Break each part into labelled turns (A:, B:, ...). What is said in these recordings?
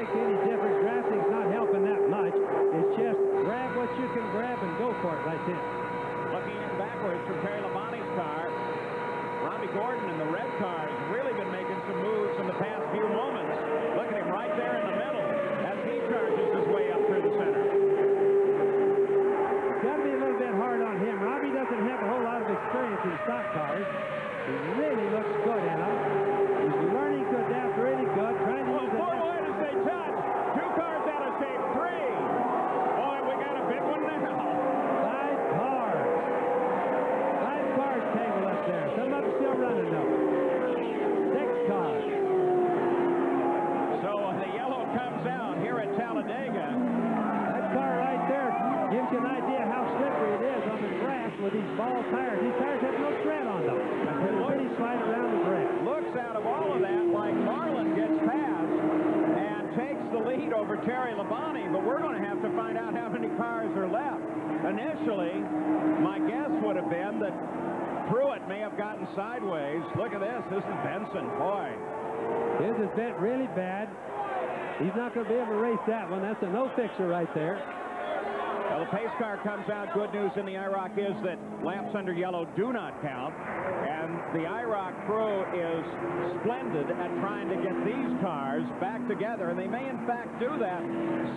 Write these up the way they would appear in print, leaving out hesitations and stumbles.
A: make any difference. Drafting's not helping that much. It's just grab what you can grab and go for it right there.
B: Looking in backwards from Terry Labonte's car, Robbie Gordon in the red car has really been making some moves in the past few moments. Look at him right there in the middle as he charges his way up through the center.
A: Got to be a little bit hard on him. Robbie doesn't have a whole lot of experience in stock cars. He really looks good in them. He's learning to adapt really good. Trying to use it.
B: Boy, does they touch. 2 cars out of shape. 3. Boy, we got a big one now.
A: 5 cars. 5 cars table up there. Some of them still running though. 6 cars.
B: So the yellow comes out here at Talladega.
A: That car right there gives you an idea how slippery it is on the grass with these ball tires. These tires have no tread on them. They're pretty slide around the grass.
B: Looks out of all of that like Marlin gets past and takes the lead over Terry Labonte, but we're going to have to find out how many cars are left. Initially, my guess would have been that Pruitt may have gotten sideways. Look at this. This is Benson. Boy.
A: His is bent really bad. He's not going to be able to race that one. That's a no-fixer right there.
B: Well, the pace car comes out. Good news in the IROC is that laps under yellow do not count. And the IROC crew is splendid at trying to get these cars back together. And they may, in fact, do that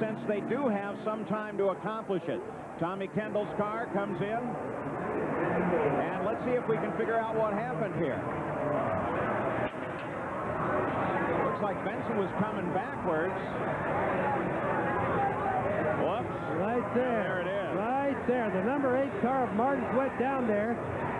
B: since they do have some time to accomplish it. Tommy Kendall's car comes in. And let's see if we can figure out what happened here. Looks like Benson was coming backwards. Whoops.
A: Right there.
B: There it is.
A: Right there. The number 8 car of Martin's went down there,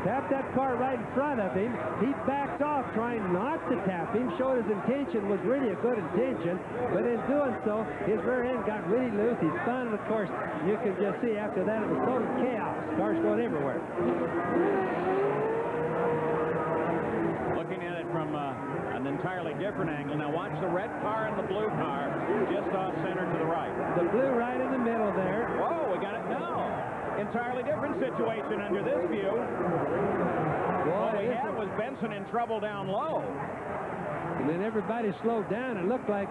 A: tapped that car right in front of him. He backed off trying not to tap him, showed his intention was really a good intention, but in doing so, his rear end got really loose. He spun, and of course, you can just see after that it was total chaos. Cars going everywhere.
B: Looking at it from an entirely different angle. Now watch the red car and the blue car just off center to the right.
A: The blue right in the middle there.
B: Whoa, we got it now. Entirely different situation under this view. What we had was Benson in trouble down low.
A: And then everybody slowed down. It looked like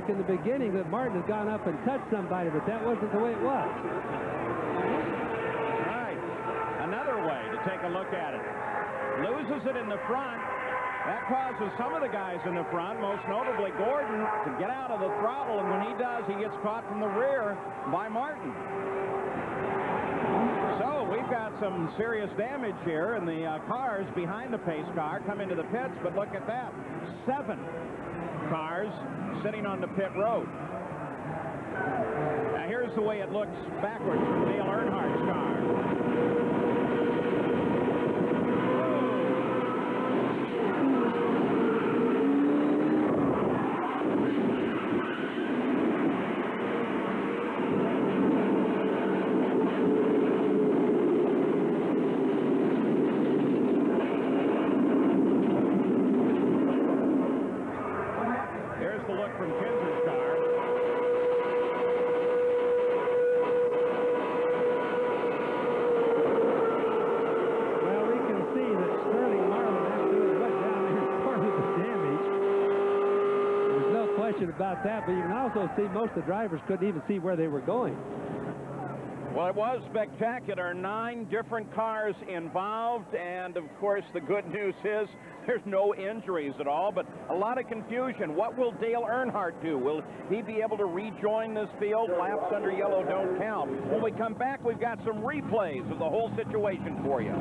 A: in the beginning that Martin had gone up and touched somebody, but that wasn't the way it was.
B: Right. Another way to take a look at it. Loses it in the front. That causes some of the guys in the front, most notably Gordon, to get out of the throttle, and when he does, he gets caught from the rear by Martin. So we've got some serious damage here, and the cars behind the pace car come into the pits, but look at that. 7 cars sitting on the pit road. Now here's the way it looks backwards from Dale Earnhardt's car.
A: About that, but you can also see most of the drivers couldn't even see where they were going.
B: Well, it was spectacular. 9 different cars involved, and of course the good news is there's no injuries at all, but a lot of confusion. What will Dale Earnhardt do? Will he be able to rejoin this field? Laps under yellow don't count. When we come back, we've got some replays of the whole situation for you.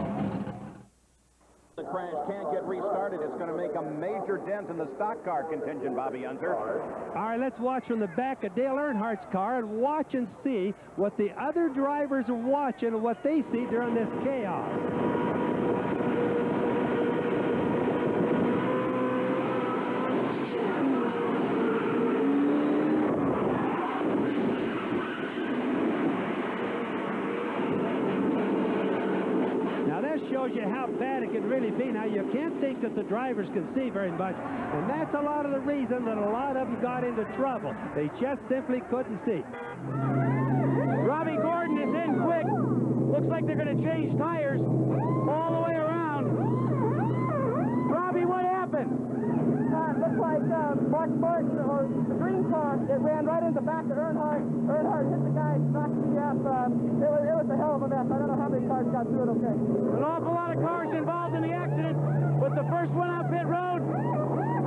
B: The crash can't get restarted. It's going to make a major dent in the stock car contingent, Bobby Unser.
A: All right, let's watch from the back of Dale Earnhardt's car and watch and see what the other drivers are watching and what they see during this chaos. Shows you how bad it can really be. Now, you can't think that the drivers can see very much, and that's a lot of the reason that a lot of them got into trouble. They just simply couldn't see. Robbie Gordon is in quick. Looks like they're going to change tires all the way around. Robbie, what happened?
C: Looks like was Mark Martin, or the green car, that ran right into the back of Earndhart. Earndhart hit the guy, knocked me up. It was a hell of a mess. I don't know how many cars got through it okay.
D: An awful lot of cars involved in the accident, but the first one out pit road,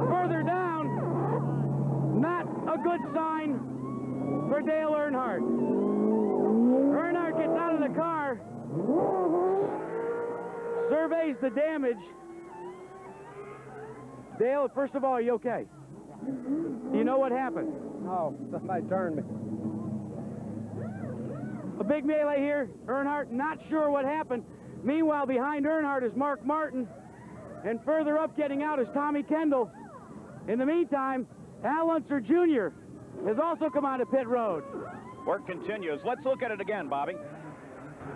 D: further down, not a good sign for Dale Earnhardt. Earnhardt gets out of the car, surveys the damage. Dale, first of all, are you okay? Do you know what happened?
A: Oh, somebody turned me.
D: A big melee here. Earnhardt not sure what happened. Meanwhile, behind Earnhardt is Mark Martin, and further up getting out is Tommy Kendall. In the meantime, Al Unser Jr. has also come out of pit road.
B: Work continues. Let's look at it again, Bobby.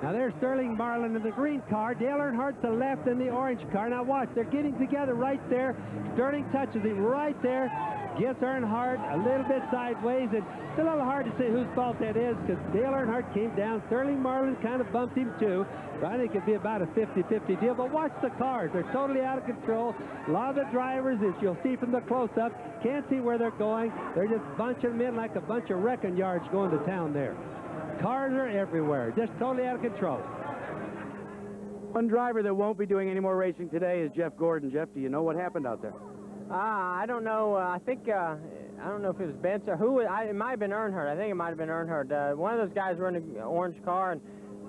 A: Now there's Sterling Marlin in the green car. Dale Earnhardt to the left in the orange car. Now watch, they're getting together right there. Sterling touches him right there. Gets Earnhardt a little bit sideways, and it's a little hard to say whose fault that is because Dale Earnhardt came down. Sterling Marlin kind of bumped him too. So I think it'd be about a 50-50 deal. But watch the cars. They're totally out of control. A lot of the drivers, as you'll see from the close-up, can't see where they're going. They're just bunching them in like a bunch of wrecking yards going to town there. Cars are everywhere, just totally out of control.
D: One driver that won't be doing any more racing today is Jeff Gordon. Jeff, do you know what happened out there?
C: I don't know. I think, I don't know if it was Benz or who. It might have been Earnhardt. I think it might have been Earnhardt. One of those guys were in an orange car, and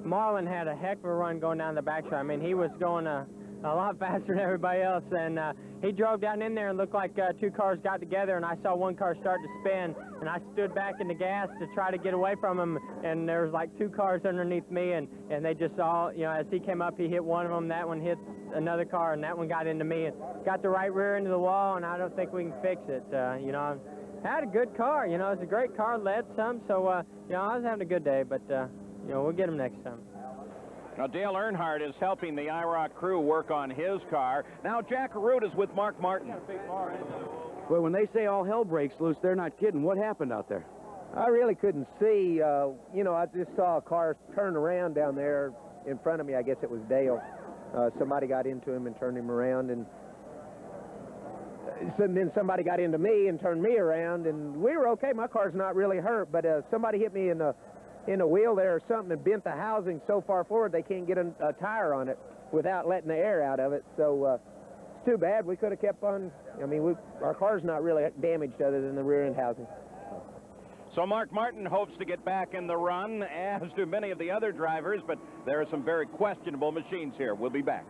C: Marlin had a heck of a run going down the backside. I mean, he was going a lot faster than everybody else, and he drove down in there and looked like two cars got together, and I saw one car start to spin, and I stood back in the gas to try to get away from him, and there was like two cars underneath me, and they just all, you know, as he came up, he hit one of them, that one hit another car, and that one got into me and got the right rear into the wall, and I don't think we can fix it. You know, I had a good car, you know, it's a great car, led some, so, you know, I was having a good day, but, you know, we'll get him next time.
B: Now, Dale Earnhardt is helping the IROC crew work on his car. Now, Jack Arute is with Mark Martin.
D: Well, when they say all hell breaks loose, they're not kidding. What happened out there?
E: I really couldn't see. You know, I just saw a car turn around down there in front of me. I guess it was Dale. Somebody got into him and turned him around, and then somebody got into me and turned me around, and we were okay. My car's not really hurt, but somebody hit me in the wheel there or something and bent the housing so far forward they can't get a tire on it without letting the air out of it. So it's too bad. We could have kept on. I mean, our car's not really damaged other than the rear end housing.
B: So Mark Martin hopes to get back in the run, as do many of the other drivers, but there are some very questionable machines here. We'll be back.